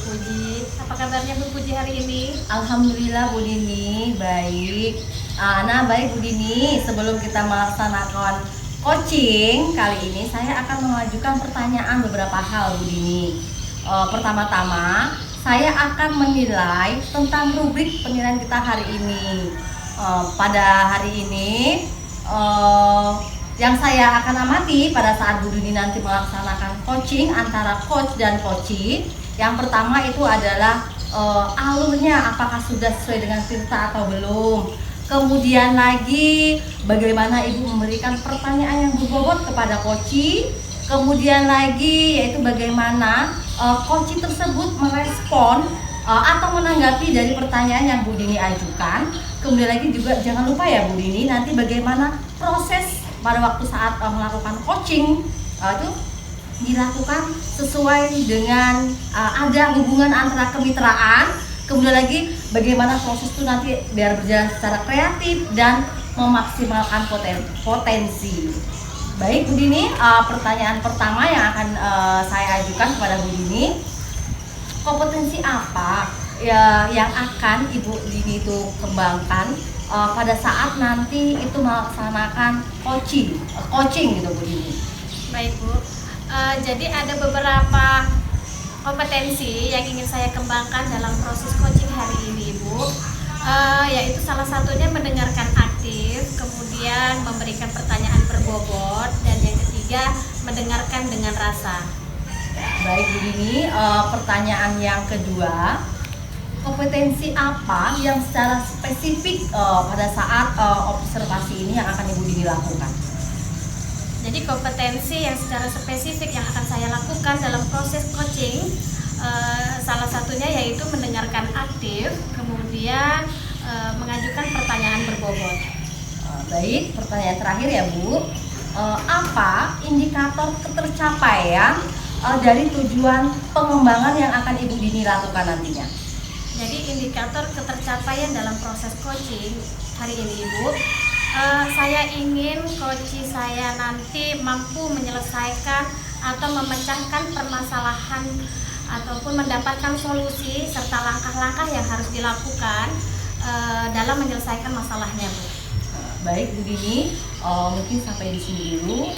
Puji. Apa kabarnya Bu Puji hari ini? Alhamdulillah Bu Dini, baik. Baik Bu Dini, sebelum kita melaksanakan coaching kali ini, saya akan mengajukan pertanyaan beberapa hal Bu Dini. Pertama-tama, saya akan menilai tentang rubrik penilaian kita hari ini. Pada hari ini, yang saya akan amati pada saat Bu Dini nanti melaksanakan coaching antara coach dan coachee. Yang pertama itu adalah alurnya, apakah sudah sesuai dengan Tirta atau belum. Kemudian lagi bagaimana Ibu memberikan pertanyaan yang berbobot kepada coachee. Kemudian lagi yaitu bagaimana coachee tersebut merespon atau menanggapi dari pertanyaan yang Bu Dini ajukan. Kemudian lagi juga jangan lupa ya Bu Dini, nanti bagaimana proses pada waktu saat melakukan coaching itu dilakukan sesuai dengan ada hubungan antara kemitraan. Kemudian lagi bagaimana proses itu nanti biar berjalan secara kreatif dan memaksimalkan potensi. Baik Bu Dini, pertanyaan pertama yang akan saya ajukan kepada Bu Dini, kompetensi apa ya yang akan Ibu Dini itu kembangkan pada saat nanti itu melaksanakan coaching gitu Bu Dini? Baik Bu. Jadi ada beberapa kompetensi yang ingin saya kembangkan dalam proses coaching hari ini Ibu. Yaitu salah satunya mendengarkan aktif, kemudian memberikan pertanyaan berbobot, dan yang ketiga mendengarkan dengan rasa. Baik Bu Dini, pertanyaan yang kedua, kompetensi apa yang secara spesifik pada saat observasi ini yang akan Ibu Dini lakukan? Jadi kompetensi yang secara spesifik yang akan saya lakukan dalam proses coaching salah satunya yaitu mendengarkan aktif, kemudian mengajukan pertanyaan berbobot. Baik, pertanyaan terakhir ya Bu, apa indikator ketercapaian dari tujuan pengembangan yang akan Ibu Dini lakukan nantinya? Jadi indikator ketercapaian dalam proses coaching hari ini Ibu, saya ingin coachee saya nanti mampu menyelesaikan atau memecahkan permasalahan ataupun mendapatkan solusi serta langkah-langkah yang harus dilakukan dalam menyelesaikan masalahnya Bu. Baik Bu Dini, mungkin sampai di sini dulu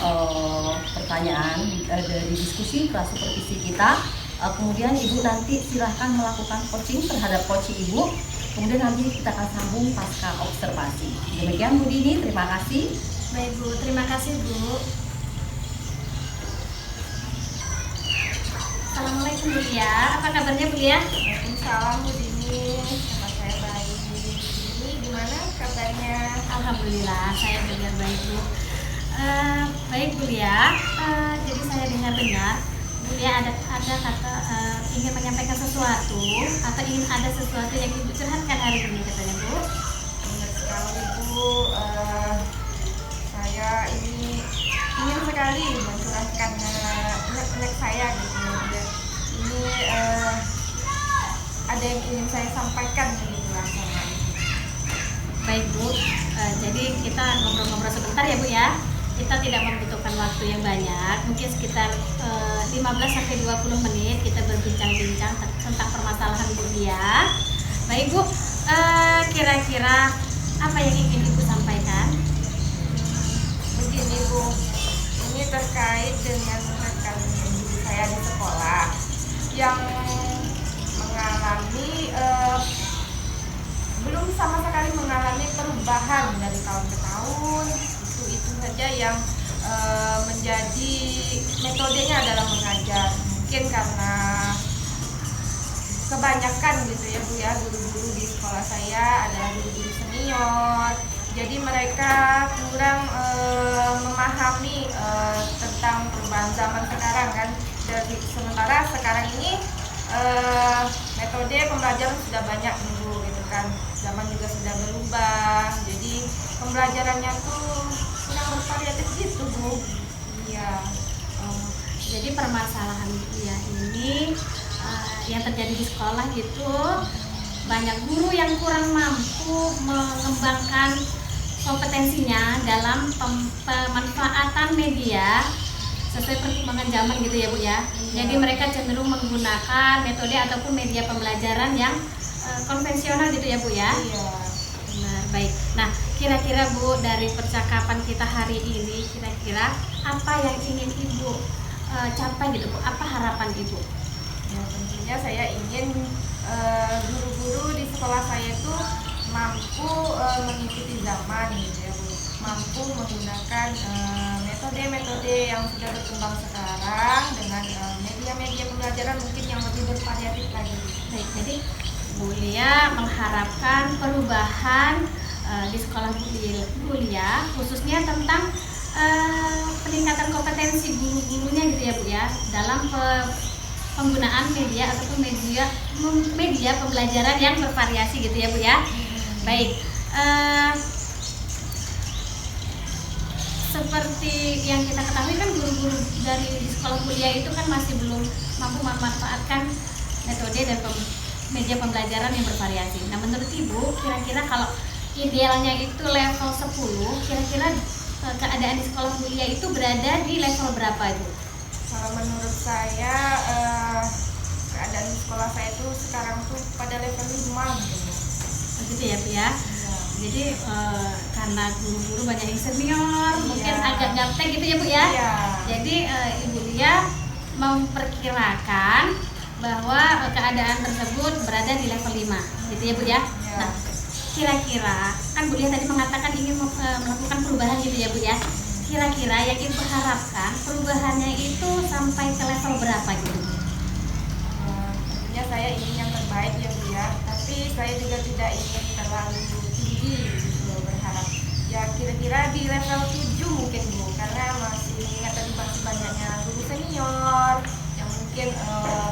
pertanyaan dari diskusi prasupervisi kita. Kemudian Ibu nanti silahkan melakukan coaching terhadap coachee Ibu. Kemudian nanti kita akan sambung pasca observasi. Demikian Bu Dini, terima kasih. Baik Bu, terima kasih Bu. Assalamualaikum Bu Lia, apa kabarnya Bu Lia? Waalaikumsalam Bu Dini, sama saya baik. Ini gimana kabarnya? Alhamdulillah, saya juga baik Bu. Baik Bu Lia, jadi saya dengar-dengar Bu Lia ada kata ingin menyampaikan sesuatu atau ingin ada sesuatu yang Ibu curhatkan hari ini katanya Bu. Benar sekali Bu, saya ini ingin sekali mencurahkan unek-unek saya gitu. Ini ada yang ingin saya sampaikan begitu rasanya. Baik Bu, jadi kita ngobrol-ngobrol sebentar ya Bu ya. Kita tidak membutuhkan waktu yang banyak, mungkin sekitar 15-20 menit kita berbincang-bincang tentang permasalahan Bu Lia. Baik Bu, kira-kira apa yang ingin Ibu sampaikan? Begini Bu, ini terkait dengan rekan guru saya di sekolah yang mengalami belum sama sekali mengalami perubahan dari tahun ke tahun. Itu saja yang menjadi metodenya adalah mengajar. Mungkin karena kebanyakan gitu ya Bu ya, guru-guru di sekolah saya adalah guru-guru senior. Jadi mereka kurang memahami tentang perubahan zaman sekarang kan. Dari sementara sekarang ini metode pembelajaran sudah banyak Bu gitu kan. Zaman juga sudah berubah. Jadi pembelajarannya tuh kurang bervariatif gitu Bu. Iya. Jadi permasalahan Lia ini yang terjadi di sekolah gitu, banyak guru yang kurang mampu mengembangkan kompetensinya dalam pemanfaatan media sesuai perkembangan zaman gitu ya Bu ya. Jadi mereka cenderung menggunakan metode ataupun media pembelajaran yang konvensional gitu ya Bu ya. Iya. Benar, baik. Nah, kira-kira Bu, dari percakapan kita hari ini, kira-kira apa yang ingin Ibu capai gitu Bu? Apa harapan Ibu? Ya, tentunya saya ingin guru-guru di sekolah saya itu mampu mengikuti zaman gitu ya Bu. Mampu menggunakan metode-metode yang sudah berkembang sekarang dengan media-media pembelajaran mungkin yang lebih bervariatif lagi. Baik, jadi Bu Lia mengharapkan perubahan di sekolah Bu Lia khususnya tentang peningkatan kompetensi guru-gurunya gitu ya Bu ya, dalam penggunaan media ataupun media pembelajaran yang bervariasi gitu ya Bu ya. Baik, seperti yang kita ketahui kan guru-guru dari di sekolah kuliah itu kan masih belum mampu memanfaatkan metode dan media pembelajaran yang bervariasi. Nah, menurut Ibu, kira-kira kalau idealnya itu level 10, kira-kira keadaan di sekolah kuliah itu berada di level berapa Ibu? Kalau menurut saya keadaan di sekolah saya itu sekarang tuh pada level 5 gitu. Begitu ya Bu ya. Jadi karena guru-guru banyak yang senior, mungkin agak gaptek gitu ya Bu ya. Iya. Jadi Ibu Lia memperkirakan bahwa keadaan tersebut berada di level 5 gitu ya Bu ya. Nah, kira-kira kan Bu Lia tadi mengatakan ingin melakukan perubahan gitu ya Bu ya. Kira-kira yang Ibu harapkan perubahannya itu sampai ke level berapa gitu? Tentunya saya ingin yang terbaik ya Bu ya, tapi saya juga tidak ingin terlalu tinggi gitu berharap. Ya kira-kira di level 7 mungkin Bu, karena masih mengingat tadi masih banyaknya guru senior yang mungkin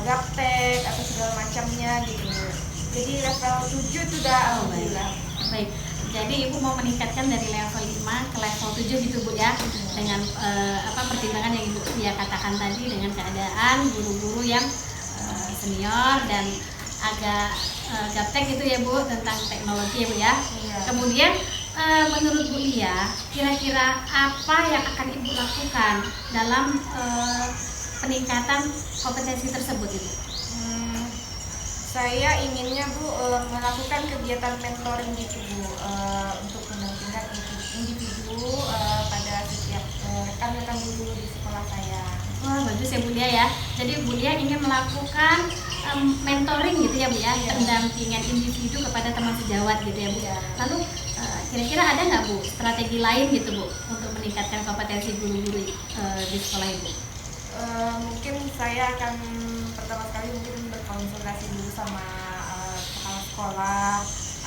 gaptek atau segala macamnya gitu. Jadi level 7 itu udah alhamdulillah. Baik. Jadi Ibu mau meningkatkan dari level 5 ke level 7 gitu Bu ya, dengan pertimbangan yang Ibu ya katakan tadi, dengan keadaan guru-guru yang senior dan agak gaptek gitu ya Bu tentang teknologi ya Bu ya. Iya. Kemudian menurut Bu Lia, kira-kira apa yang akan Ibu lakukan dalam peningkatan kompetensi tersebut Ibu? Saya inginnya Bu melakukan kegiatan mentoring gitu Bu, untuk mendampingkan individu pada setiap rekan-rekan guru di sekolah saya. Wah, bagus ya Bu Lia ya. Jadi Bu Lia ingin melakukan mentoring gitu ya Bu ya, pendampingan individu kepada teman sejawat gitu ya Bu. Lalu kira-kira ada nggak Bu strategi lain gitu Bu untuk meningkatkan kompetensi guru-guru di sekolah Ibu? Mungkin saya akan pertama sekali mungkin berkonsultasi dulu sama kepala sekolah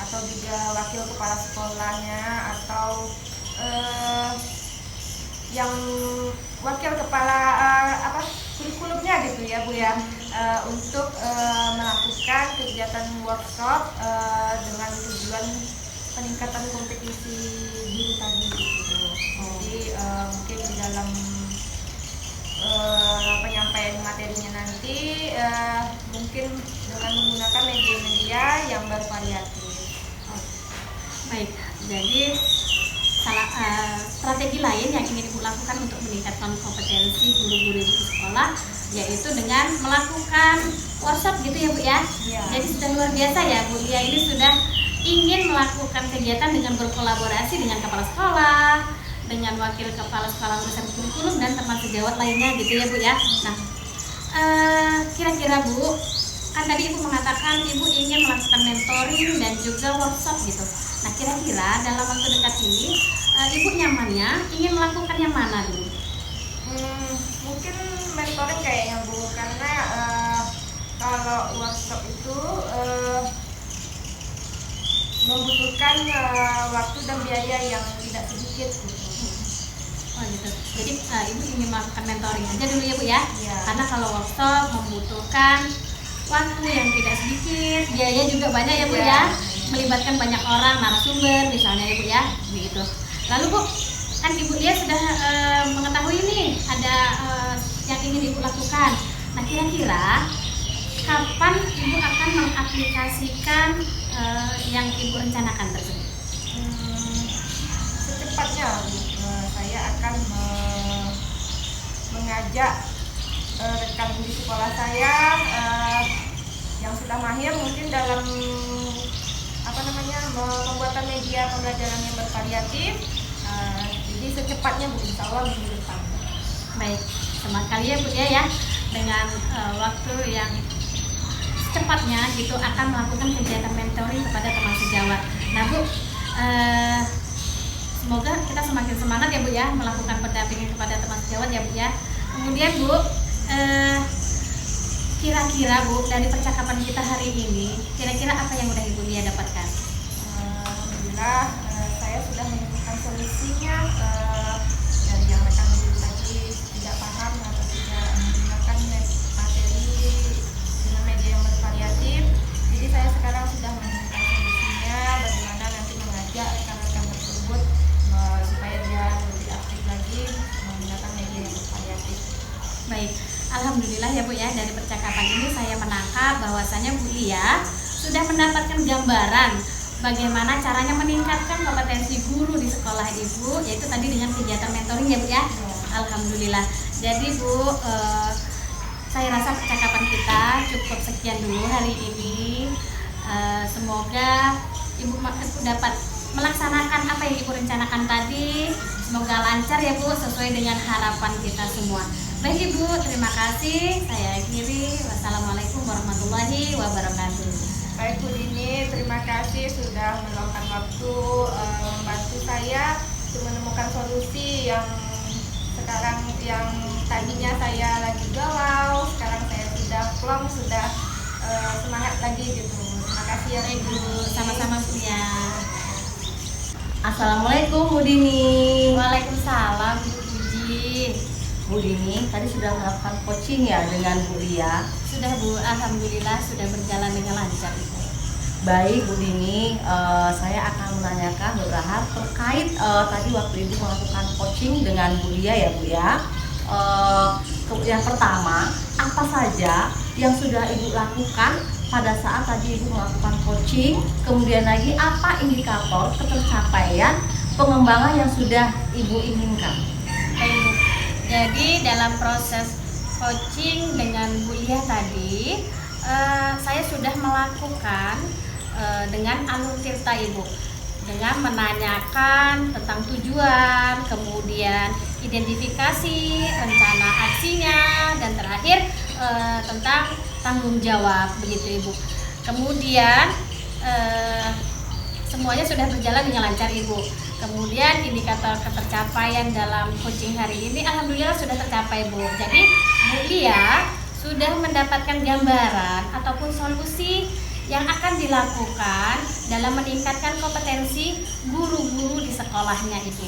atau juga wakil kepala sekolahnya atau yang wakil kepala kurikulumnya gitu ya Bu ya, untuk melakukan kegiatan workshop dengan tujuan peningkatan kompetisi guru tadi gitu. Jadi mungkin di dalam penyampaian materinya nanti mungkin dengan menggunakan media-media yang bervariatif. Baik, jadi strategi lain yang ingin Ibu lakukan untuk meningkatkan kompetensi guru-guru di sekolah yaitu dengan melakukan workshop gitu ya Bu ya. Jadi sudah luar biasa ya Bu Lia ini sudah ingin melakukan kegiatan dengan berkolaborasi dengan kepala sekolah, dengan wakil kepala sekolah urusan kurikulum dan teman sejawat lainnya gitu ya Bu ya. Nah, kira-kira Bu, kan tadi Ibu mengatakan Ibu ingin melakukan mentoring dan juga workshop gitu. Nah, kira-kira dalam waktu dekat ini Ibu nyamannya ingin melakukan yang mana dulu? Mungkin mentoring kayaknya Bu, karena kalau workshop itu membutuhkan waktu dan biaya yang tidak sedikit gitu. Oh gitu. Jadi Ibu ingin melakukan mentoring aja dulu ya Bu ya. Karena kalau workshop membutuhkan waktu yang tidak sedikit, biaya juga banyak ya Bu ya. Melibatkan banyak orang, narasumber misalnya ya Bu ya. Begitu. Lalu Bu, kan Ibu Lia sudah mengetahui nih ada yang ingin Ibu lakukan. Nah, kira-kira kapan Ibu akan mengaplikasikan yang Ibu rencanakan tersebut? Secepatnya Bu, saya akan mengajak rekan di sekolah saya yang sudah mahir mungkin dalam pembuatan media pembelajaran yang bervariatif. Jadi secepatnya Bu, insya Allah minggu depan. Baik, semangat kali ya Bu ya, dengan waktu yang secepatnya gitu akan melakukan kegiatan mentoring kepada teman sejawat. Nah Bu, semoga kita semakin semangat ya Bu ya melakukan pendampingan kepada teman sejawat ya Bu ya. Kemudian Bu, kira-kira Bu, dari percakapan kita hari ini, kira-kira apa yang udah Ibu Lia dapatkan? Alhamdulillah, saya sudah menemukan solusinya dari yang rekan dulu tadi tidak paham atau tidak menggunakan materi dengan media yang bervariatif. Jadi saya sekarang sudah menemukan solusinya, bagaimana nanti mengajak rekan-rekan tersebut supaya dia lebih aktif lagi menggunakan media yang bervariatif. Baik, alhamdulillah ya Bu ya, dari percakapan ini saya menangkap bahwasanya Bu Lia sudah mendapatkan gambaran bagaimana caranya meningkatkan kompetensi guru di sekolah Ibu, yaitu tadi dengan kegiatan mentoring ya Bu ya. Alhamdulillah. Jadi Bu, saya rasa percakapan kita cukup sekian dulu hari ini. Semoga Ibu dapat melaksanakan apa yang Ibu rencanakan tadi. Semoga lancar ya Bu, sesuai dengan harapan kita semua. Baik Ibu, terima kasih. Saya akhiri. Wassalamualaikum warahmatullahi wabarakatuh. Baik Bu Dini, terima kasih sudah meluangkan waktu membantu saya untuk menemukan solusi yang sekarang yang tadinya saya lagi galau, sekarang saya sudah plong, sudah semangat lagi gitu. Terima kasih ya Ibu. Sama-sama Bu ya. Assalamualaikum Bu Dini. Waalaikumsalam Bu Puji. Bu Dini, tadi sudah melakukan coaching ya dengan Bu Lia. Sudah Bu, alhamdulillah sudah berjalan dengan lancar Ibu. Baik Bu Dini, saya akan menanyakan beberapa hal terkait tadi waktu Ibu melakukan coaching dengan Bu Lia ya Bu ya. Yang pertama, apa saja yang sudah Ibu lakukan pada saat tadi Ibu melakukan coaching? Kemudian lagi apa indikator ketercapaian pengembangan yang sudah Ibu inginkan? Baik Bu, jadi dalam proses coaching dengan Bu Lia tadi, saya sudah melakukan dengan alur tirta Ibu, dengan menanyakan tentang tujuan, kemudian identifikasi, rencana aksinya, dan terakhir tentang tanggung jawab begitu Ibu. Kemudian semuanya sudah berjalan dengan lancar Ibu. Kemudian indikator ketercapaian dalam coaching hari ini alhamdulillah sudah tercapai Bu. Jadi Bu Lia sudah mendapatkan gambaran ataupun solusi yang akan dilakukan dalam meningkatkan kompetensi guru-guru di sekolahnya Ibu.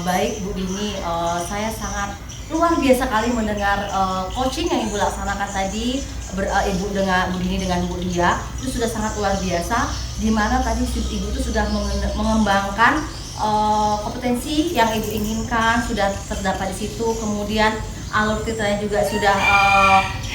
Baik Bu Dini, saya sangat luar biasa kali mendengar coaching yang Ibu laksanakan tadi Ibu dengan Bu Dini dengan Bu Lia itu sudah sangat luar biasa, di mana tadi Ibu itu sudah mengembangkan kompetensi yang Ibu inginkan sudah terdapat di situ, kemudian alur titranya juga sudah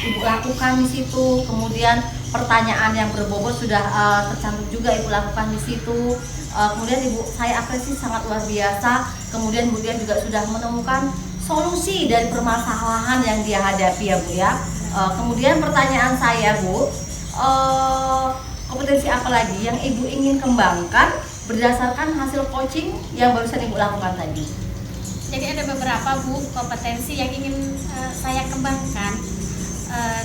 Ibu lakukan di situ, kemudian pertanyaan yang berbobot sudah tercantum juga Ibu lakukan di situ. Kemudian Ibu, saya apresiasi sangat luar biasa. Kemudian Bu Lia juga sudah menemukan solusi dari permasalahan yang dia hadapi ya Bu ya. Kemudian pertanyaan saya Bu, kompetensi apa lagi yang Ibu ingin kembangkan berdasarkan hasil coaching yang barusan Ibu lakukan tadi? Jadi ada beberapa Bu kompetensi yang ingin saya kembangkan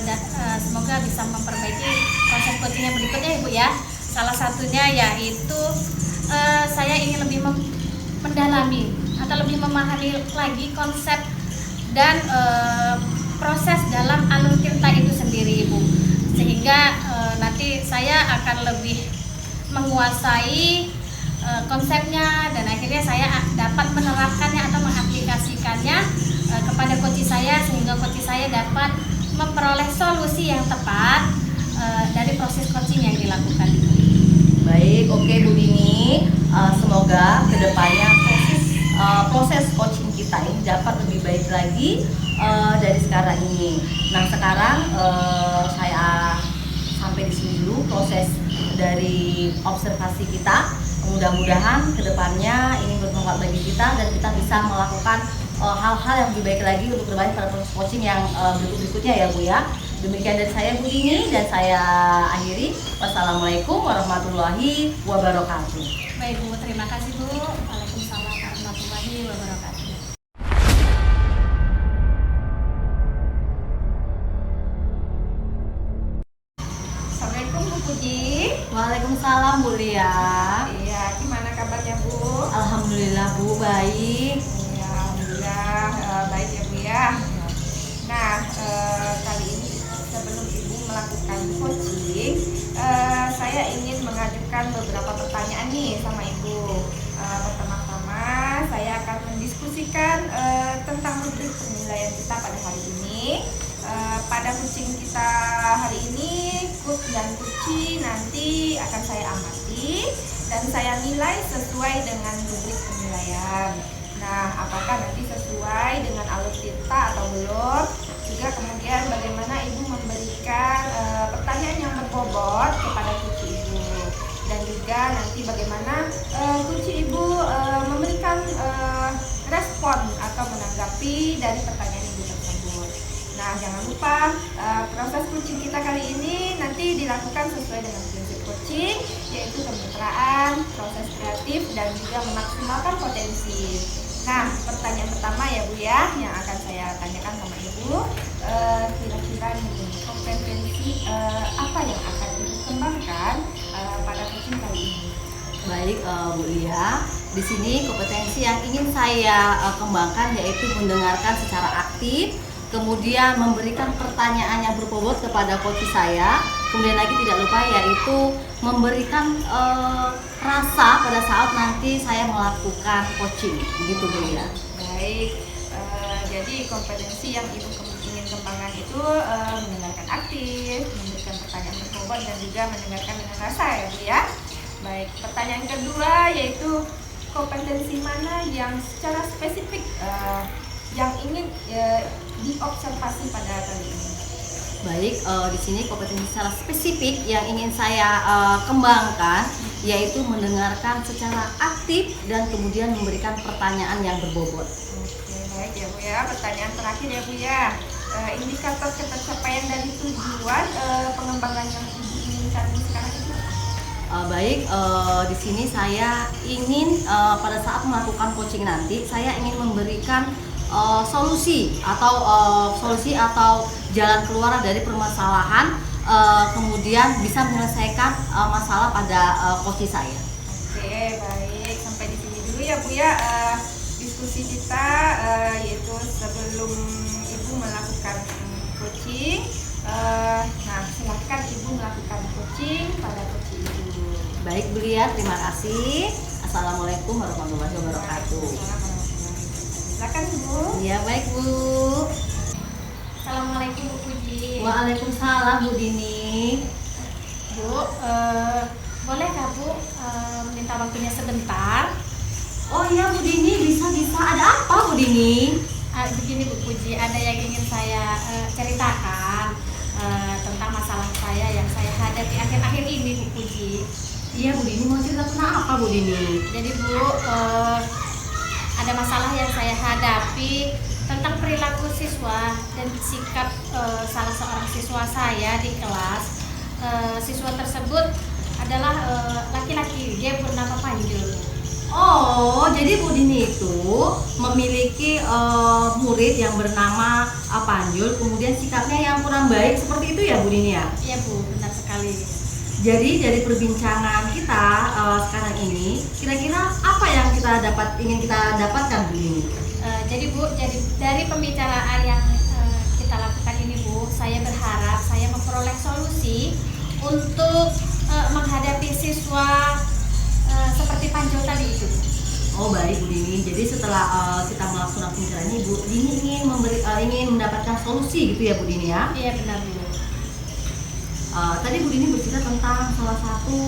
dan semoga bisa memperbaiki proses coaching yang berikutnya Ibu ya. Salah satunya yaitu saya ingin lebih mendalami atau lebih memahami lagi konsep dan proses dalam alur tirta itu sendiri Ibu, sehingga nanti saya akan lebih menguasai konsepnya dan akhirnya saya dapat menerapkannya atau mengaplikasikannya kepada coach saya, sehingga coach saya dapat memperoleh solusi yang tepat dari proses coaching yang dilakukan. Baik, oke Bu Dini, semoga kedepannya proses coaching kita ini dapat lebih baik lagi dari sekarang ini. Nah sekarang saya sampai di sini dulu proses dari observasi kita. Mudah-mudahan kedepannya ini bermanfaat bagi kita dan kita bisa melakukan hal-hal yang lebih baik lagi untuk bermain pada proses coaching yang berikutnya ya Bu ya. Demikian dari saya Bu Dini, dan saya akhiri. Wassalamualaikum warahmatullahi wabarakatuh. Baik Bu, terima kasih Bu. Waalaikumsalam warahmatullahi wabarakatuh. Assalamualaikum Bu Puji. Waalaikumsalam Bu Lia. Iya, gimana kabarnya Bu? Alhamdulillah Bu, baik. Ya, alhamdulillah baik ya Bu ya. Nah, kali ini sebelum Ibu melakukan coaching, saya ingin mengajukan beberapa pertanyaan nih sama Ibu. Pertama-tama, saya akan mendiskusikan tentang rubrik penilaian kita pada hari ini. Pada coaching kita hari ini, coach dan coachee nanti akan saya amati dan saya nilai sesuai dengan rubrik penilaian. Nah, apakah nanti sesuai dengan alutsista atau belum? Juga kemudian bagaimana Ibu memberikan pertanyaan yang berbobot kepada coachee Ibu, dan juga nanti bagaimana coachee Ibu memberikan respon atau menanggapi dari pertanyaan Ibu tersebut. Nah, jangan lupa proses coaching kita kali ini nanti dilakukan sesuai dengan prinsip coaching, yaitu kemitraan, proses kreatif, dan juga memaksimalkan potensi. Nah, pertanyaan pertama ya Bu ya, yang akan saya tanyakan sama Ibu, kira-kira nih kompetensi apa yang akan Ibu kembangkan pada coaching kali ini? Baik Bu Lia, di sini kompetensi yang ingin saya kembangkan yaitu mendengarkan secara aktif, kemudian memberikan pertanyaan yang berbobot kepada coach saya, kemudian lagi tidak lupa yaitu memberikan rasa pada saat nanti saya melakukan coaching, begitu Bu ya. Baik, jadi kompetensi yang Ibu ingin kembangkan itu mendengarkan aktif, memberikan pertanyaan berbobot, dan juga mendengarkan dengan rasa ya Bu ya. Baik, pertanyaan kedua yaitu kompetensi mana yang secara spesifik yang ingin diobservasi pada kali ini? Baik, di sini kompetensi secara spesifik yang ingin saya kembangkan yaitu mendengarkan secara aktif dan kemudian memberikan pertanyaan yang berbobot. Oke, baik ya Bu ya. Pertanyaan terakhir ya Bu ya. Indikator ketercapaian dari tujuan pengembangan yang Ibu inginkan sekarang itu? Baik, di sini saya ingin pada saat melakukan coaching nanti saya ingin memberikan solusi atau jalan keluar dari permasalahan, kemudian bisa menyelesaikan masalah pada coach saya. Oke, baik, sampai di sini dulu ya Bu ya diskusi kita, yaitu sebelum Ibu melakukan coaching. Nah, silahkan Ibu melakukan coaching pada coach Ibu. Baik Bu Lia, terima kasih. Assalamualaikum warahmatullahi wabarakatuh. Silakan Bu. Iya baik Bu. Assalamualaikum Bu Puji. Waalaikumsalam Bu Dini. Bu, bolehkah Bu minta waktunya sebentar? Oh iya Bu Dini, bisa. Ada apa Bu Dini? Begini Bu Puji, ada yang ingin saya ceritakan tentang masalah saya yang saya hadapi akhir-akhir ini Bu Puji. Iya Bu Dini, mau cerita tentang apa Bu Dini? Jadi Bu, ada masalah yang saya hadapi tentang perilaku siswa dan sikap salah seorang siswa saya di kelas. Siswa tersebut adalah laki-laki, dia bernama Panjul. Oh, jadi Bu Dini itu memiliki murid yang bernama Panjul, kemudian sikapnya yang kurang baik seperti itu ya Bu Dini ya? Iya Bu, benar sekali. Jadi dari perbincangan kita sekarang ini, kira-kira apa yang ingin kita dapatkan Bu Dini? Jadi Bu, dari pembicaraan yang kita lakukan ini Bu, saya berharap saya memperoleh solusi untuk menghadapi siswa seperti Panjul tadi itu. Oh baik Bu Dini, jadi setelah kita melakukan pembicaraan ini Bu Dini ingin mendapatkan solusi gitu ya Bu Dini ya? Iya benar Bu. Tadi Bu Dini bercerita tentang salah satu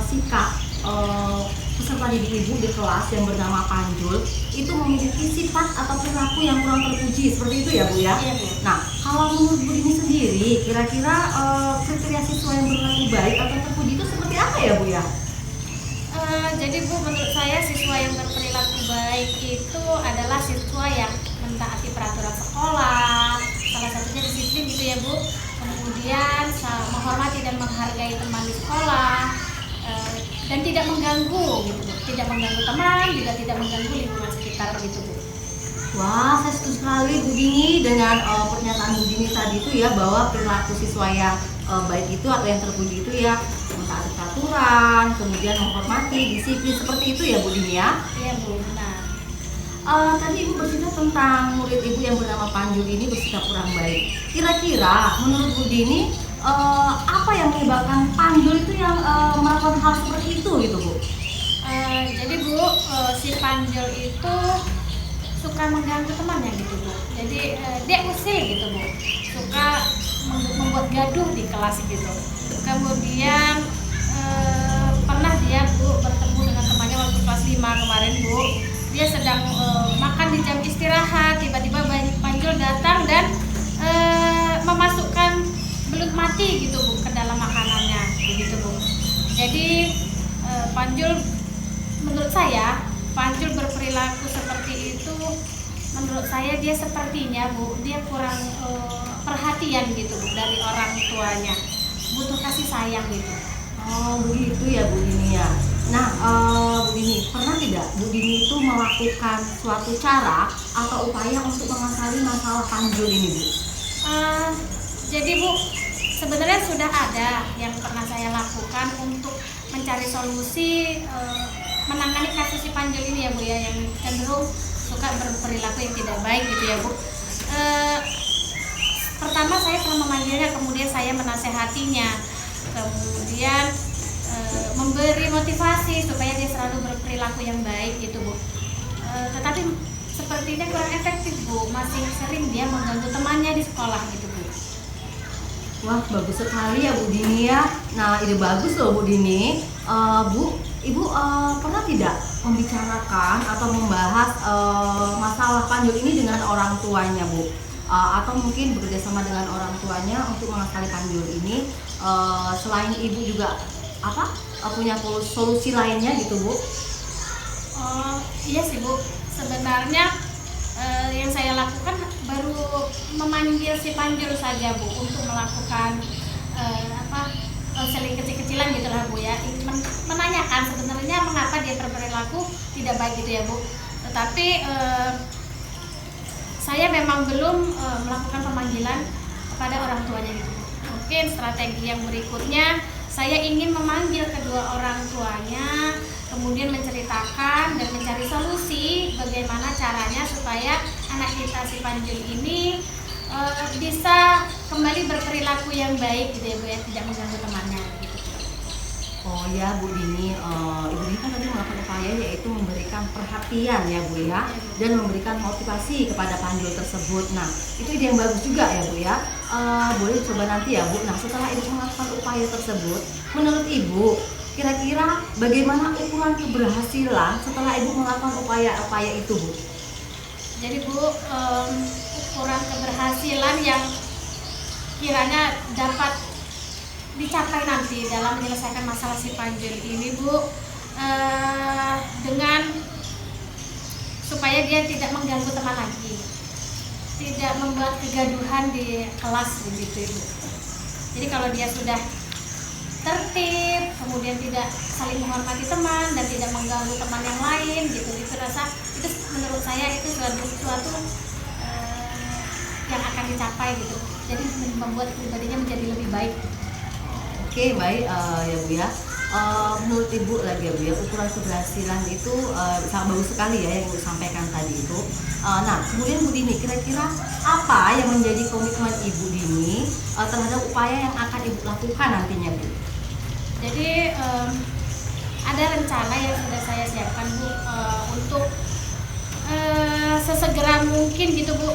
sikap peserta didik Ibu di kelas yang bernama Panjul itu memiliki sifat atau perilaku yang kurang terpuji, seperti itu ya Bu ya? Iya Bu. Nah, kalau menurut Bu Dini sendiri, kira-kira kriteria siswa yang berlaku baik atau terpuji itu seperti apa ya Bu ya? Jadi Bu, menurut saya siswa yang berperilaku baik itu adalah siswa yang mentaati peraturan sekolah, salah satunya disiplin gitu ya Bu. Kemudian menghormati dan menghargai teman di sekolah, dan tidak mengganggu gitu Bu. Tidak mengganggu teman, juga tidak mengganggu lingkungan sekitar gitu Bu. Wah, saya setuju sekali Bu Dini dengan pernyataan Bu Dini tadi itu ya, bahwa perilaku siswa yang baik itu atau yang terpuji itu ya mentaati peraturan, kemudian menghormati, disiplin, seperti itu ya Bu Dini ya. Iya Bu, benar. Tadi Ibu bercerita tentang murid Ibu yang bernama Panjul ini bersikap kurang baik. Kira-kira menurut Bu Dini apa yang menyebabkan Panjul itu yang melakukan hal seperti itu gitu Bu? Jadi Bu, si Panjul itu suka mengganggu temannya gitu Bu. Jadi dia usil gitu Bu, suka membuat gaduh di kelas gitu. Kemudian pernah dia Bu bertemu dengan temannya waktu kelas 5 kemarin Bu. Dia sedang makan di jam istirahat, tiba-tiba Panjul datang dan memasukkan belut mati gitu Bu ke dalam makanannya begitu Bu. Jadi Panjul, menurut saya Panjul berperilaku seperti itu, menurut saya dia sepertinya Bu, dia kurang perhatian gitu Bu dari orang tuanya, butuh kasih sayang gitu. Oh begitu ya Bu Dini ya. Nah Bu Dini, pernah tidak Bu Dini itu melakukan suatu cara atau upaya untuk mengatasi masalah Panjul ini Bu? Jadi Bu, sebenarnya sudah ada yang pernah saya lakukan untuk mencari solusi menangani kasus si Panjul ini ya Bu ya, yang cenderung suka berperilaku yang tidak baik gitu ya Bu. Pertama saya pernah memanggilnya, kemudian saya menasehatinya, kemudian memberi motivasi supaya dia selalu berperilaku yang baik gitu Bu. Tetapi sepertinya kurang efektif Bu, masih sering dia mengganggu temannya di sekolah gitu Bu. Wah bagus sekali ya Bu Dini ya. Nah ide bagus loh Bu Dini. Bu, Ibu pernah tidak membicarakan atau membahas masalah Panjul ini dengan orang tuanya Bu? Atau mungkin bekerjasama dengan orang tuanya untuk mengakali Panjul ini, selain Ibu juga punya solusi lainnya gitu Bu? Iya sih Bu, sebenarnya yang saya lakukan baru memanggil si Panjul saja Bu untuk melakukan seling kecil-kecilan gitu lah Bu ya, menanyakan sebenarnya mengapa dia berperilaku tidak baik gitu ya Bu. Tetapi saya memang belum melakukan pemanggilan kepada orang tuanya gitu. Mungkin strategi yang berikutnya, saya ingin memanggil kedua orang tuanya, kemudian menceritakan dan mencari solusi bagaimana caranya supaya anak kita si Panjul ini bisa kembali berperilaku yang baik gitu ya Bu ya, tidak mengganggu temannya gitu. Oh ya Bu Dini, Ibu Dini kan tadi melakukan upaya yaitu memberikan perhatian ya Bu ya, dan memberikan motivasi kepada Panjul tersebut. Nah itu ide yang bagus juga ya Bu ya. Boleh coba nanti ya Bu. Nah setelah Ibu melakukan upaya tersebut, menurut Ibu kira-kira bagaimana ukuran keberhasilan setelah Ibu melakukan upaya-upaya itu Bu? Jadi Bu, ukuran keberhasilan yang kiranya dapat dicapai nanti dalam menyelesaikan masalah si Panjul ini Bu, dengan supaya dia tidak mengganggu teman lagi, tidak membuat kegaduhan di kelas begitu Ibu. Jadi kalau dia sudah tertib, kemudian tidak saling menghormati teman dan tidak mengganggu teman yang lain gitu, itu menurut saya itu suatu yang akan dicapai gitu. Jadi membuat pribadinya menjadi lebih baik. Oke baik ya Bu ya. Menurut Ibu lagi ya Bu ya, ukuran keberhasilan itu sangat bagus sekali ya yang Ibu sampaikan tadi itu. Nah kemudian Bu Dini, kira-kira apa yang menjadi komitmen Ibu Dini terhadap upaya yang akan Ibu lakukan nantinya Bu? Jadi ada rencana yang sudah saya siapkan Bu, untuk sesegera mungkin gitu Bu.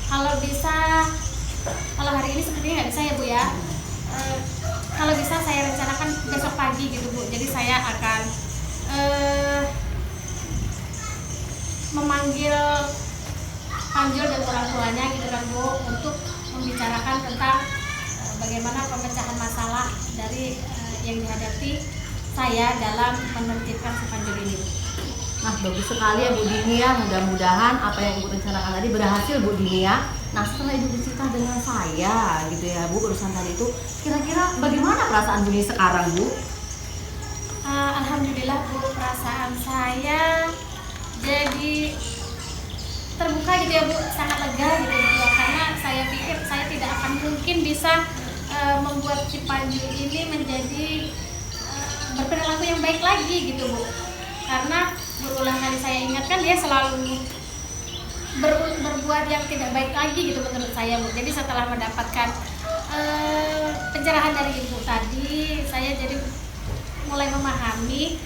Kalau bisa, kalau hari ini sepertinya nggak bisa ya Bu ya. Kalau bisa saya rencanakan besok pagi gitu Bu. Jadi saya akan memanggil Panjul dan orang tuanya gitu kan Bu, untuk membicarakan tentang bagaimana pemecahan masalah dari yang dihadapi saya dalam menertibkan bagus sekali ya Bu Dini ya. Mudah-mudahan apa yang Ibu rencanakan tadi berhasil Bu Dini ya. Nah setelah Ibu bercerita dengan saya gitu ya Bu, urusan tadi itu, kira-kira bagaimana perasaan Bu Dini sekarang Bu? Alhamdulillah Bu, perasaan saya jadi terbuka gitu ya Bu, sangat lega gitu ya, karena saya pikir saya tidak akan mungkin bisa membuat Cipanjul ini menjadi berperilaku yang baik lagi gitu Bu, karena berulang kali saya ingatkan dia selalu berbuat yang tidak baik lagi gitu menurut saya Bu. Jadi setelah mendapatkan pencerahan dari Ibu tadi, saya jadi mulai memahami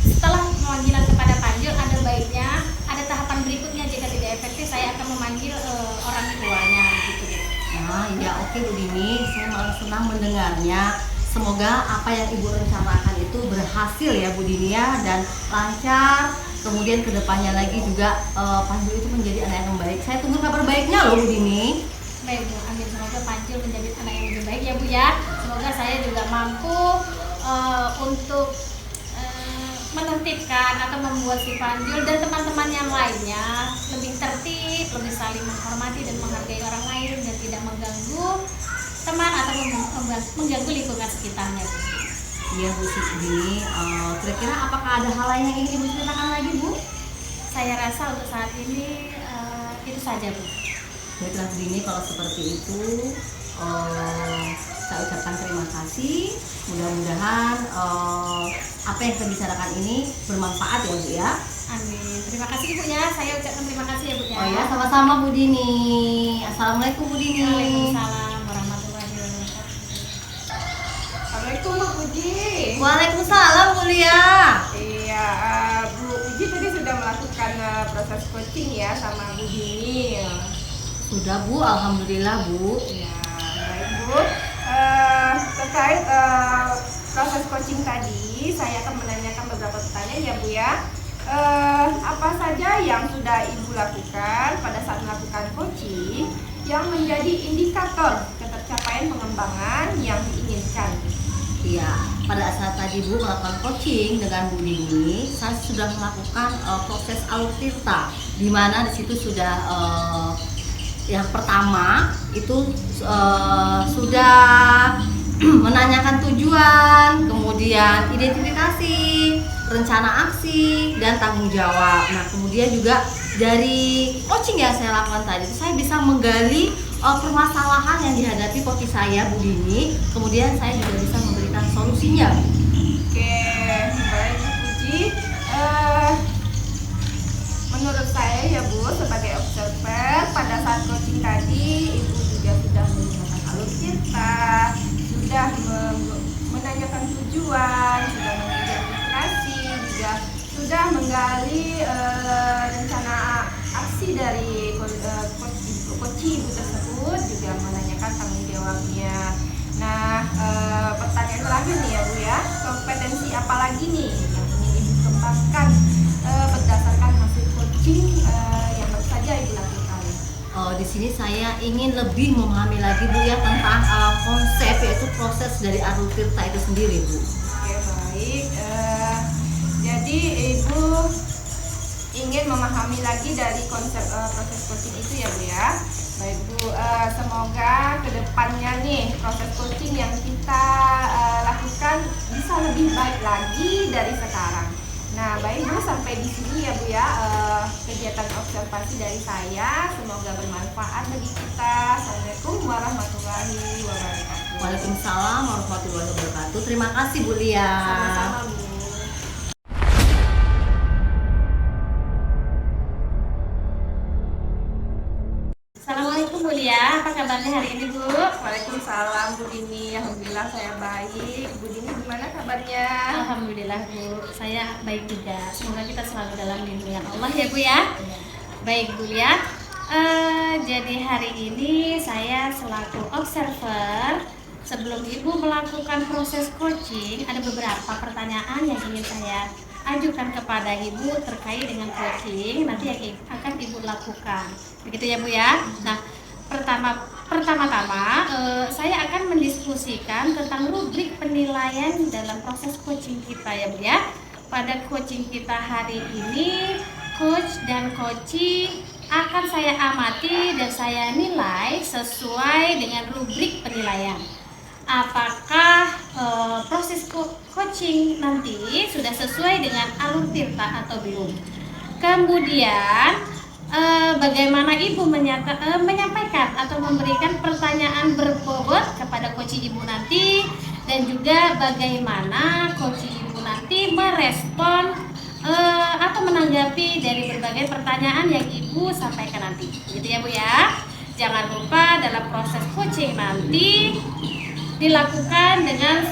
setelah pemanggilan kepada Panjul ada baiknya, ada tahapan berikutnya. Jika tidak efektif saya akan memanggil orang tuanya gitu. Nah ya oke Bu Dini, saya malah senang mendengarnya. Semoga apa yang Ibu rencanakan itu berhasil ya Bu Dini ya, dan lancar. Kemudian kedepannya lagi juga Panjul itu menjadi anak yang baik. Saya tunggu kabar baiknya loh Bu Dini. Baik Bu, amin, semoga Panjul menjadi anak yang lebih baik ya Bu ya. Semoga saya juga mampu untuk menertibkan atau membuat si Panjul dan teman-teman yang lainnya lebih tertib, lebih saling menghormati dan menghargai orang lain, dan tidak mengganggu teman atau mengganggu lingkungan sekitarnya Bu. Iya Bu Dini, kira-kira apakah ada hal lain yang ingin Ibu ceritakan lagi Bu? Saya rasa untuk saat ini itu saja Bu. Baiklah Bu Dini, kalau seperti itu saya ucapkan terima kasih. Mudah-mudahan apa yang kita bicarakan ini bermanfaat ya Bu ya. Amin. Terima kasih Ibu ya. Saya ucapkan terima kasih ya Bu ya. Oh ya, sama-sama Bu Dini. Assalamualaikum Bu Dini. Waalaikumsalam warahmatullahi wabarakatuh. Assalamualaikum Bu Uji. Waalaikumsalam Bu Lia. Iya, Bu Uji tadi sudah melakukan proses coaching ya sama Bu Dini. Sudah Bu, alhamdulillah Bu. Ya, baik Bu. Terkait proses coaching tadi, saya akan menanyakan beberapa pertanyaan ya Bu ya. Apa saja yang sudah Ibu lakukan pada saat melakukan coaching yang menjadi indikator ketercapaian pengembangan yang diinginkan? Iya, pada saat tadi Bu melakukan coaching dengan Bu Dini, saya sudah melakukan proses Alurtirta, di mana di situ sudah yang pertama itu sudah menanyakan tujuan, kemudian identifikasi, rencana aksi, dan tanggung jawab. Nah, kemudian juga dari coaching yang saya lakukan tadi, saya bisa menggali permasalahan yang dihadapi coach saya, Bu Dini. Kemudian saya juga bisa memberikan solusinya. Oke, baik Bu Puji. Menurut saya ya Bu, sebagai observer, pada saat coaching tadi Ibu juga sudah menggunakan Alurtirta, sudah menanyakan tujuan, sudah mengidentifikasi, juga sudah menggali rencana aksi dari coach Ibu tersebut, juga menanyakan tanggung jawabnya. Nah, pertanyaan terakhir nih ya Bu ya, kompetensi apa lagi nih yang ingin Ibu kembangkan berdasarkan hasil coaching yang baru saja Ibu lakukan? Di sini saya ingin lebih memahami lagi Bu ya tentang konsep, yaitu proses dari Alurtirta itu sendiri Bu. Oke, baik. Jadi Ibu ingin memahami lagi dari konsep proses coaching itu ya Bu ya. Baik Bu, semoga kedepannya nih proses coaching yang kita lakukan bisa lebih baik lagi dari sekarang. Nah, baik Bu, sampai di sini ya Bu ya kegiatan observasi dari saya. Semoga bermanfaat bagi kita. Assalamualaikum warahmatullahi wabarakatuh. Waalaikumsalam warahmatullahi wabarakatuh. Terima kasih Bu Lia. Sama-sama Bu. Assalamualaikum Bu Lia, apa kabarnya hari ini Bu? Waalaikumsalam Bu Dini, alhamdulillah saya baik. Bu Dini gimana kabarnya? Alhamdulillah Bu, saya baik juga. Semoga kita selalu dalam lindungan Allah ya Bu ya. Baik Bu Lia, jadi hari ini saya selaku observer, sebelum Ibu melakukan proses coaching, ada beberapa pertanyaan yang ingin saya ajukan kepada Ibu terkait dengan coaching nanti yang akan Ibu lakukan. Begitu ya Bu ya. Nah, pertama-tama saya akan mendiskusikan tentang rubrik penilaian dalam proses coaching kita ya Bu ya. pada coaching kita hari ini, coach dan coachee akan saya amati dan saya nilai sesuai dengan rubrik penilaian. Apakah proses coaching nanti sudah sesuai dengan alur tirta atau belum? Kemudian bagaimana ibu menyampaikan atau memberikan pertanyaan berbobot kepada coaching ibu nanti, dan juga bagaimana coaching ibu nanti merespon atau menanggapi dari berbagai pertanyaan yang ibu sampaikan nanti, gitu ya Bu ya. Jangan lupa dalam proses coaching nanti dilakukan dengan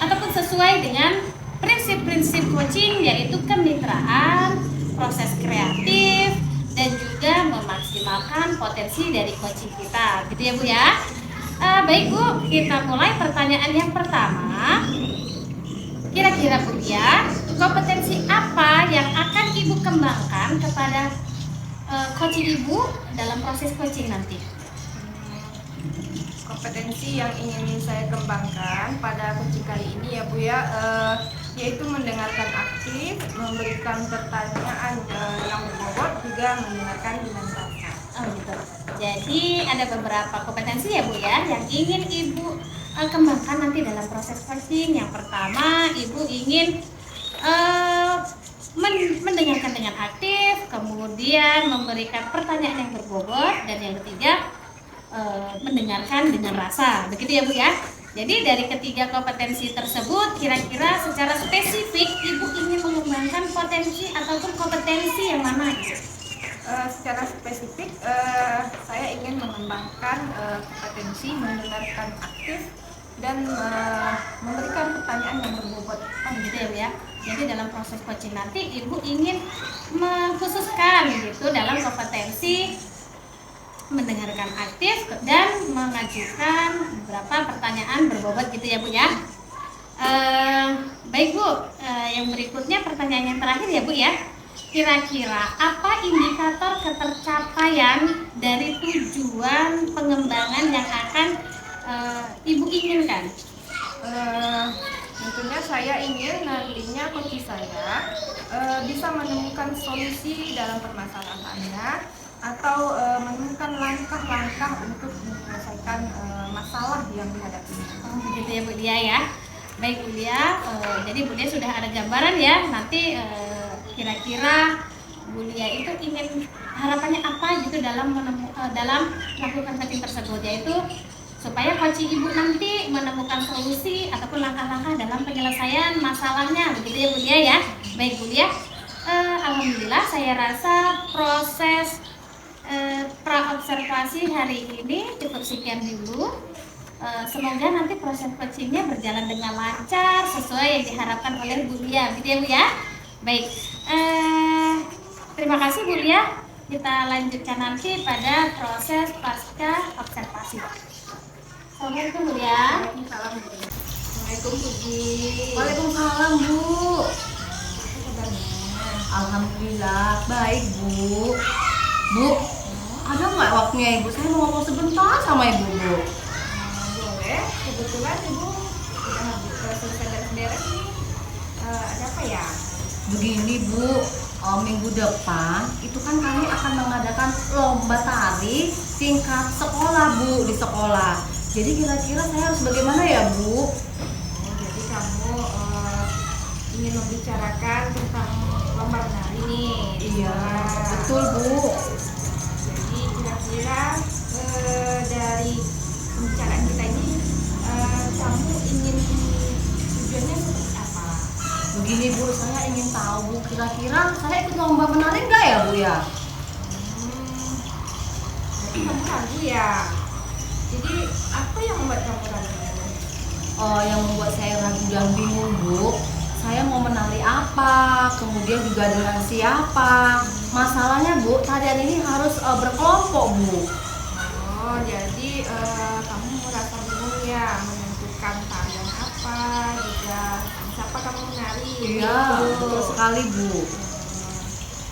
ataupun sesuai dengan prinsip-prinsip coaching, yaitu kemitraan, proses kreatif, dan juga memaksimalkan potensi dari coaching kita, gitu ya Bu ya. Baik Bu, kita mulai pertanyaan yang pertama. Kira-kira Bu ya, kompetensi apa yang akan ibu kembangkan kepada coaching ibu dalam proses coaching nanti? Kompetensi yang ingin saya kembangkan pada coaching kali ini ya Bu ya, yaitu mendengarkan aktif, memberikan pertanyaan yang berbobot, juga mendengarkan dengan rasa. Oh gitu. Jadi ada beberapa kompetensi ya Bu ya yang ingin ibu kembangkan nanti dalam proses coaching. Yang pertama, ibu ingin mendengarkan dengan aktif, kemudian memberikan pertanyaan yang berbobot, dan yang ketiga mendengarkan dengan rasa, begitu ya Bu ya. Jadi dari ketiga kompetensi tersebut, kira-kira secara spesifik ibu ingin mengembangkan potensi ataupun kompetensi yang mana gitu? Secara spesifik saya ingin mengembangkan kompetensi mendengarkan aktif dan memberikan pertanyaan yang berbobot. Oh gitu ya Bu ya. Jadi dalam proses coaching nanti ibu ingin mengkhususkan gitu dalam kompetensi mendengarkan aktif dan mengajukan beberapa pertanyaan berbobot gitu ya Bu ya. Baik Bu, yang berikutnya pertanyaan yang terakhir ya Bu ya. Kira-kira apa indikator ketercapaian dari tujuan pengembangan yang akan ibu inginkan? Tentunya saya ingin nantinya coach saya bisa menemukan solusi dalam permasalahannya, atau menemukan langkah-langkah untuk menyelesaikan masalah yang dihadapinya. Oh, begitu ya Bu Dia ya. Baik Bu Dia, jadi Bu Dia sudah ada gambaran ya. Nanti kira-kira Bu Dia itu ingin harapannya apa gitu dalam melakukan coaching tersebut, yaitu supaya coaching ibu nanti menemukan solusi ataupun langkah-langkah dalam penyelesaian masalahnya, begitu ya Bu Dia ya. Baik Bu Dia, alhamdulillah saya rasa proses pra-observasi hari ini cukup sekian dulu. Semoga nanti proses coachingnya berjalan dengan lancar sesuai yang diharapkan oleh Bu Dia, gitu ya Bu ya. Baik, terima kasih Bu Dia. Kita lanjutkan nanti pada proses pasca observasi. Assalamualaikum Bu Dia. Assalamualaikum Puji. Waalaikumsalam Bu. Alhamdulillah baik Bu. Bu, ada nggak waktunya Ibu? Saya mau ngomong sebentar sama Ibu Bu. Boleh, kebetulan Ibu sudah selesai beres-beres nih. Ada apa ya? Begini Bu, minggu depan itu kan kami akan mengadakan lomba tari tingkat sekolah Bu, di sekolah. Jadi kira-kira saya harus bagaimana ya Bu? Jadi kamu ingin membicarakan tentang lomba menari nih? Iya, betul Bu. Jadi kira-kira dari pembicaraan kita ini kamu ingin tujuannya seperti apa? Begini Bu, saya ingin tahu Bu, kira-kira saya ikut lomba menari nggak ya Bu ya? Jadi kamu ragu ya? Jadi apa yang membuat kamu ragu? Yang membuat saya ragu dan bingung Bu, saya mau menari apa, kemudian juga dengan siapa. Masalahnya Bu, tarian ini harus berkelompok Bu. Oh, jadi kamu merasa bingung ya menentukan tarian apa, juga siapa kamu menari? Iya, betul sekali Bu.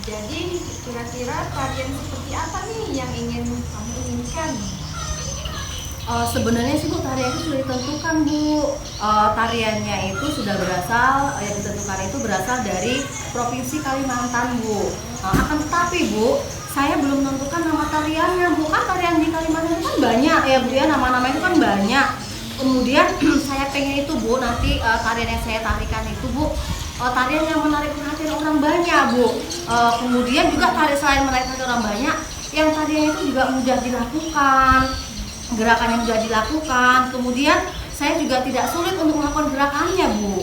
Jadi kira-kira tarian seperti apa nih yang ingin kamu inginkan? Sebenarnya sih Bu, tarian itu sudah ditentukan Bu. Tariannya itu sudah berasal, yang ditentukan itu berasal dari Provinsi Kalimantan Bu. Akan tetapi Bu, saya belum menentukan nama tariannya Bu. Kan tarian di Kalimantan itu kan banyak ya Bu ya, nama-nama itu kan banyak. Kemudian saya pengen itu Bu, nanti tarian yang saya tarikan itu Bu, tarian yang menarik perhatian orang banyak Bu. Kemudian juga selain menarik perhatian orang banyak, yang tarian itu juga mudah dilakukan, gerakan yang mudah dilakukan. Kemudian saya juga tidak sulit untuk melakukan gerakannya Bu.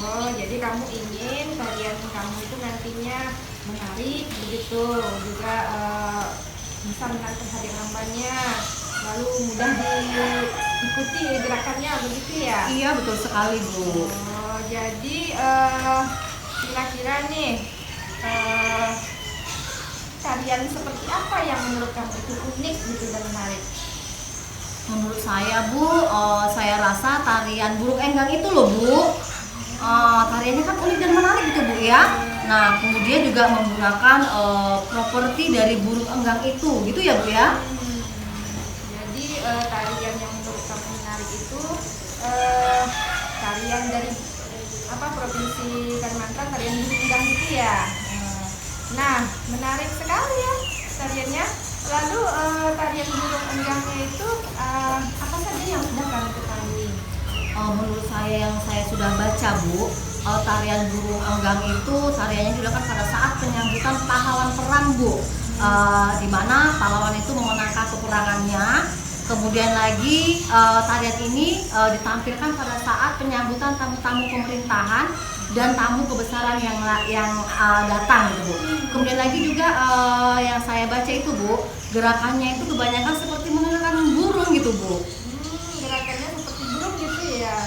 Oh, jadi kamu ingin tarian kamu itu nantinya menarik begitu, juga bisa menarik perhatian orang banyak, lalu mudah diikuti gerakannya begitu ya? Iya betul sekali Bu. Oh, jadi kira-kira nih tarian seperti apa yang menurut kamu itu unik gitu dan menarik? Menurut saya Bu, saya rasa tarian burung enggang itu loh Bu. Tariannya kan unik dan menarik gitu Bu ya. Nah kemudian juga menggunakan properti dari burung enggang itu gitu ya Bu ya. Jadi tarian yang menurut kamu menarik itu tarian dari Provinsi Kalimantan, tarian burung enggang gitu ya. Nah, menarik sekali ya tariannya. Lalu tarian burung enggangnya itu apa saja yang sudah kamu ketahui? Menurut saya yang saya sudah baca Bu, tarian burung enggang itu tariannya dilakukan pada saat penyambutan pahlawan perang Bu, di mana pahlawan itu memenangkan peperangannya. Kemudian lagi tarian ini ditampilkan pada saat penyambutan tamu-tamu pemerintahan dan tamu kebesaran yang datang gitu Bu. Kemudian lagi juga yang saya baca itu Bu, gerakannya itu kebanyakan seperti menggunakan burung gitu Bu. Gerakannya seperti burung gitu ya.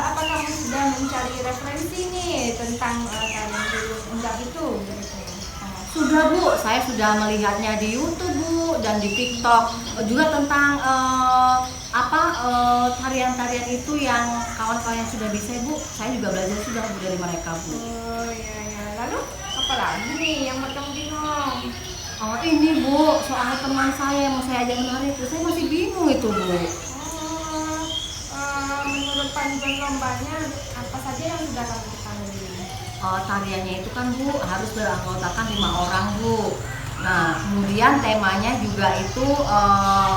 Apa kamu sudah mencari referensi nih tentang tarian burung enggang itu? Sudah Bu, saya sudah melihatnya di YouTube Bu dan di TikTok juga tentang tarian-tarian itu yang kawan-kawan yang sudah bisa Bu. Saya juga belajar sudah Bu dari mereka Bu. Oh iya ya. Lalu apa lagi nih yang buat kamu bingung? Ini Bu, soal teman saya yang mau saya ajak menari itu saya masih bingung itu Bu. Menurut panduan lombanya apa saja yang sudah kamu ketahui? Tariannya itu kan Bu harus beranggotakan 5 orang Bu. Nah kemudian temanya juga itu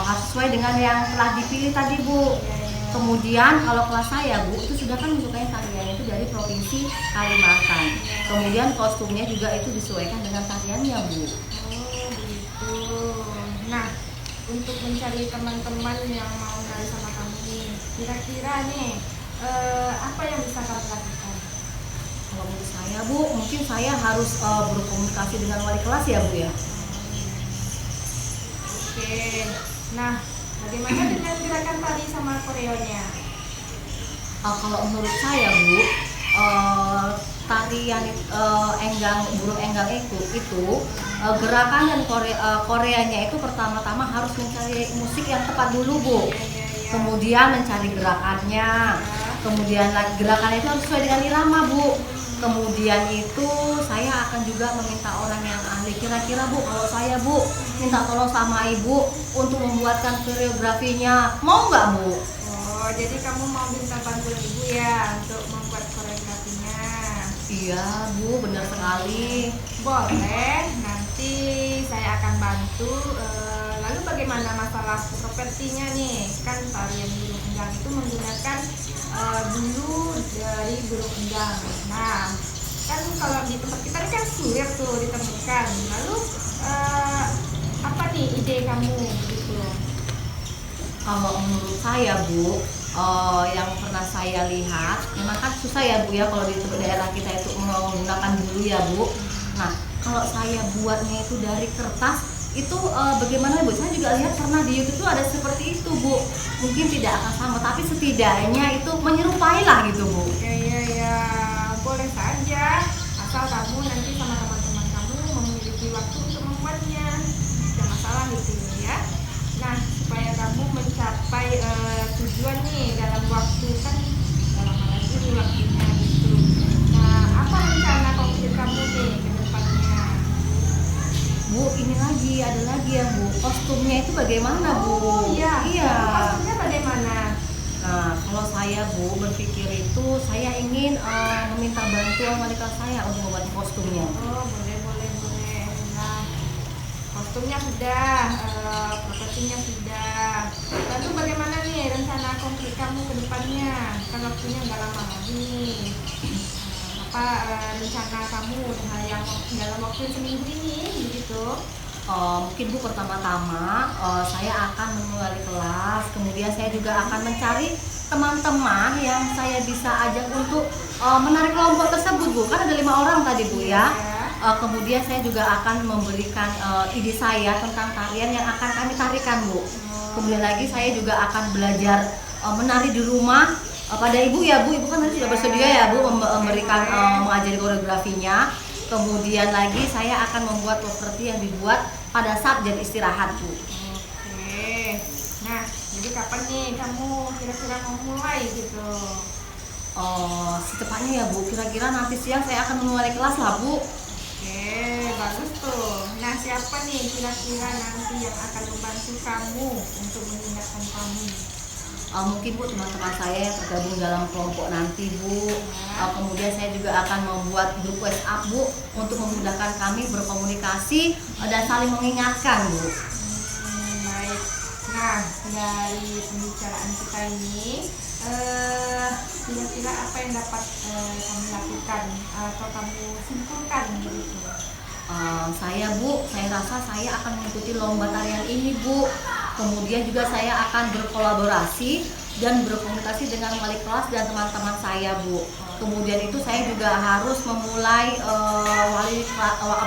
harus sesuai dengan yang telah dipilih tadi Bu. Kemudian kalau kelas saya Bu itu sudah kan menyukai tarian itu dari Provinsi Kalimantan. Kemudian kostumnya juga itu disesuaikan dengan tariannya Bu. Oh begitu. Nah, untuk mencari teman-teman yang mau nari sama kamu nih, kira-kira nih apa yang bisa kamu lakukan? Kalau menurut saya Bu, mungkin saya harus berkomunikasi dengan wali kelas ya Bu ya. Oke. Nah, bagaimana dengan gerakan tari sama koreonya? Kalau menurut saya Bu, tarian burung enggang itu gerakan dan koreanya itu pertama-tama harus mencari musik yang tepat dulu Bu. Kemudian mencari gerakannya. Kemudian gerakannya itu harus sesuai dengan irama Bu. Kemudian itu saya akan juga meminta orang yang ahli. Kira-kira Bu, kalau saya Bu minta tolong sama Ibu untuk membuatkan koreografinya, mau nggak Bu? Oh, jadi kamu mau minta bantuan ibu ya untuk membuat koreografinya? Iya Bu, benar sekali. Boleh, nanti saya akan bantu. Lalu bagaimana masalah propertinya nih? Kan tarian burung enggang itu menggunakan bulu dari burung enggang. Nah, kan kalau di tempat kita ini kan sulit tuh ditemukan. Lalu apa nih ide kamu gitu? Kalau menurut saya Bu, yang pernah saya lihat, memang kan susah ya Bu ya kalau di daerah kita itu menggunakan bulu ya Bu. Nah, kalau saya buatnya itu dari kertas, itu bagaimana Bu? Saya juga lihat pernah di YouTube itu ada seperti itu Bu. Mungkin tidak akan sama, tapi setidaknya itu menyerupai lah gitu Bu. Ya, boleh saja. Asal kamu nanti sama teman-teman kamu memiliki waktu untuk membuatnya. Tidak masalah gitu ya. Nah, supaya kamu mencapai tujuan nih dalam waktu kan dalam hal ini waktunya gitu. Nah, apa rencana konkret kamu nih ke depannya? Bu, ini lagi ada lagi ya Bu. Kostumnya itu bagaimana Bu? Iya. Iya. Kostumnya Nah, kalau saya Bu berpikir itu saya ingin meminta bantuan wali kelas saya untuk membuat kostumnya. Oh, boleh. Nah, kostumnya sudah, prototinya sudah. Lalu bagaimana nih rencana konkret kamu ke depannya? Kan waktunya nggak lama lagi nih. Apa rencana kamu yang dalam waktu seminggu ini begitu? Mungkin Bu pertama-tama saya akan menemui kelas, kemudian saya juga akan mencari teman-teman yang saya bisa ajak untuk menarik kelompok tersebut Bu, kan ada 5 orang tadi Bu ya. Kemudian saya juga akan memberikan ide saya tentang tarian yang akan kami tarikan Bu. Kemudian lagi saya juga akan belajar menari di rumah pada Ibu ya Bu, Ibu kan tadi sudah bersedia ya Bu memberikan mengajari koreografinya. Kemudian lagi saya akan membuat properti yang dibuat pada saat jam istirahat Bu. Oke. Nah, jadi kapan nih kamu kira-kira mau mulai gitu? Secepatnya ya Bu, kira-kira nanti siang saya akan memulai kelas lah Bu. Oke, bagus tuh. Nah, siapa nih kira-kira nanti yang akan membantu kamu untuk mengingatkan kamu? Mungkin Bu teman-teman saya yang tergabung dalam kelompok nanti Bu. Kemudian saya juga akan membuat grup WhatsApp Bu untuk memudahkan kami berkomunikasi dan saling mengingatkan Bu. Baik. Nah, dari pembicaraan kita ini, kira-kira apa yang dapat kamu lakukan atau kamu simpulkan begitu? Saya rasa saya akan mengikuti lomba tarian ini Bu. Kemudian juga saya akan berkolaborasi dan berkomunikasi dengan wali kelas dan teman-teman saya Bu. Kemudian itu saya juga harus memulai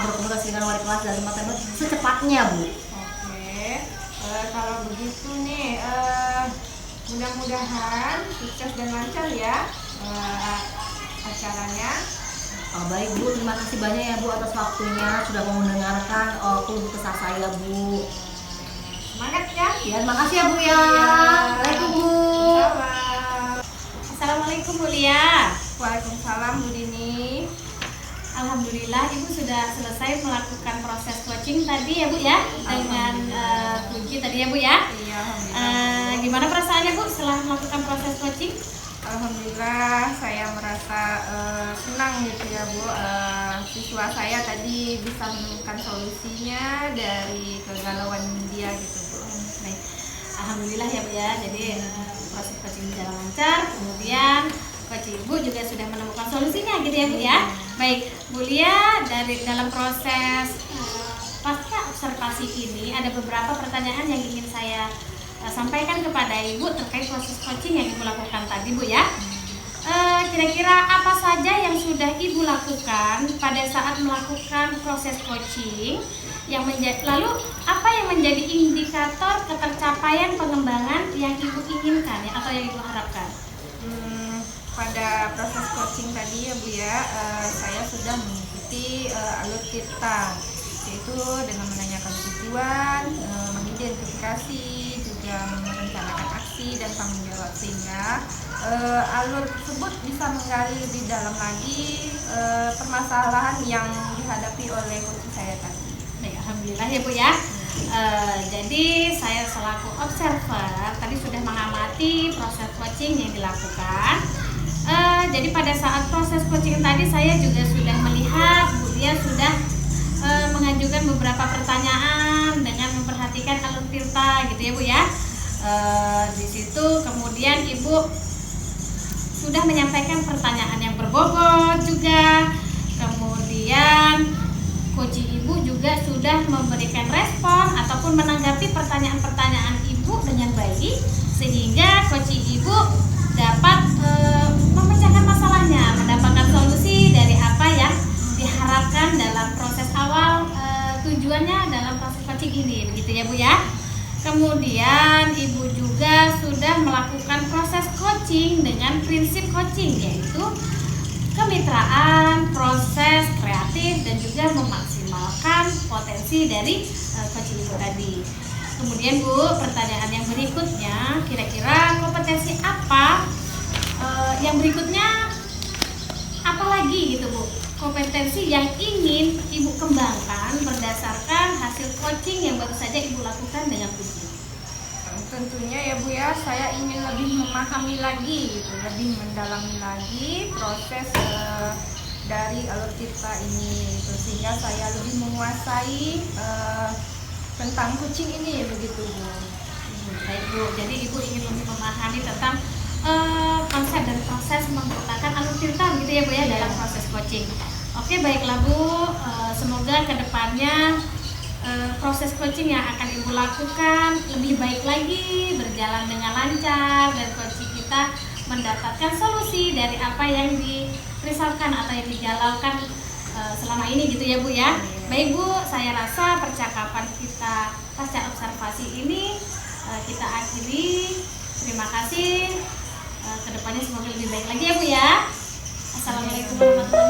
berkomunikasi dengan wali kelas dan teman-teman secepatnya Bu. Oke, kalau begitu nih, mudah-mudahan sukses dan lancar ya acaranya. Baik Bu, terima kasih banyak ya Bu atas waktunya sudah mau mendengarkan keluh kesah saya Bu. Semangat ya. Ya, terima kasih ya Bu ya. Assalamualaikum Bu. Assalamualaikum Bu Lia. Waalaikumsalam Bu Dini. Alhamdulillah Ibu sudah selesai melakukan proses coaching tadi ya Bu ya, dengan kunci tadi ya Bu ya. Iya, alhamdulillah. Gimana perasaannya Bu setelah melakukan proses coaching? Alhamdulillah saya merasa senang gitu ya Bu, siswa saya tadi bisa menemukan solusinya dari kegalauan dia gitu Bu. Baik, alhamdulillah ya Bu ya. Jadi proses coaching berjalan lancar, kemudian coach Ibu juga sudah menemukan solusinya gitu ya Bu ya. Baik, Bu Lia, dalam proses pasca observasi ini ada beberapa pertanyaan yang ingin saya sampaikan kepada Ibu terkait proses coaching yang Ibu lakukan tadi Bu ya. Kira-kira apa saja yang sudah Ibu lakukan pada saat melakukan proses coaching lalu apa yang menjadi indikator ketercapaian pengembangan yang Ibu inginkan ya, atau yang Ibu harapkan? Pada proses coaching tadi ya Bu ya, saya sudah mengikuti alur kita, yaitu dengan menanyakan tujuan, mengidentifikasi, juga merencanakan aksi dan tanggung jawab, sehingga alur tersebut bisa menggali lebih dalam lagi permasalahan yang dihadapi oleh coach saya tadi. Baik, alhamdulillah ya Bu ya. Jadi saya selaku observer tadi sudah mengamati proses coaching yang dilakukan. Jadi pada saat proses coaching tadi saya juga sudah melihat Bu Lia sudah mengajukan beberapa pertanyaan dengan memperhatikan alur tirta gitu ya Bu ya. Di situ kemudian Ibu sudah menyampaikan pertanyaan yang berbobot juga. Kemudian coach Ibu juga sudah memberikan respon ataupun menanggapi pertanyaan-pertanyaan Ibu dengan baik, sehingga coach Ibu dapat memecahkan masalahnya, mendapatkan solusi dari apa yang diharapkan dalam proses awal, tujuannya dalam proses coaching ini, begitu ya Bu ya. Kemudian Ibu juga sudah melakukan proses coaching dengan prinsip coaching, yaitu kemitraan, proses kreatif, dan juga memaksimalkan potensi dari coaching Ibu tadi. Kemudian Bu, pertanyaan yang berikutnya, kira-kira kompetensi apa yang berikutnya, apa lagi gitu Bu, kompetensi yang ingin Ibu kembangkan berdasarkan hasil coaching yang baru saja Ibu lakukan dengan kunci? Tentunya ya Bu ya, saya ingin lebih memahami lagi, gitu, lebih mendalami lagi proses dari alur tirta ini, gitu, sehingga saya lebih menguasai tentang kucing ini, begitu Bu. Baik Bu, jadi Ibu ingin lebih memahami tentang konsep dan proses menggunakan alur tirta gitu ya Bu ya dalam proses coaching. Oke, baiklah Bu, semoga kedepannya proses coaching yang akan Ibu lakukan lebih baik lagi, berjalan dengan lancar, dan coaching kita mendapatkan solusi dari apa yang dirisaukan atau yang digalaukan selama ini gitu ya Bu ya. Baik Bu, saya rasa percakapan kita pasca observasi ini kita akhiri. Terima kasih. Kedepannya semoga lebih baik lagi ya Bu ya. Assalamualaikum warahmatullahi wabarakatuh.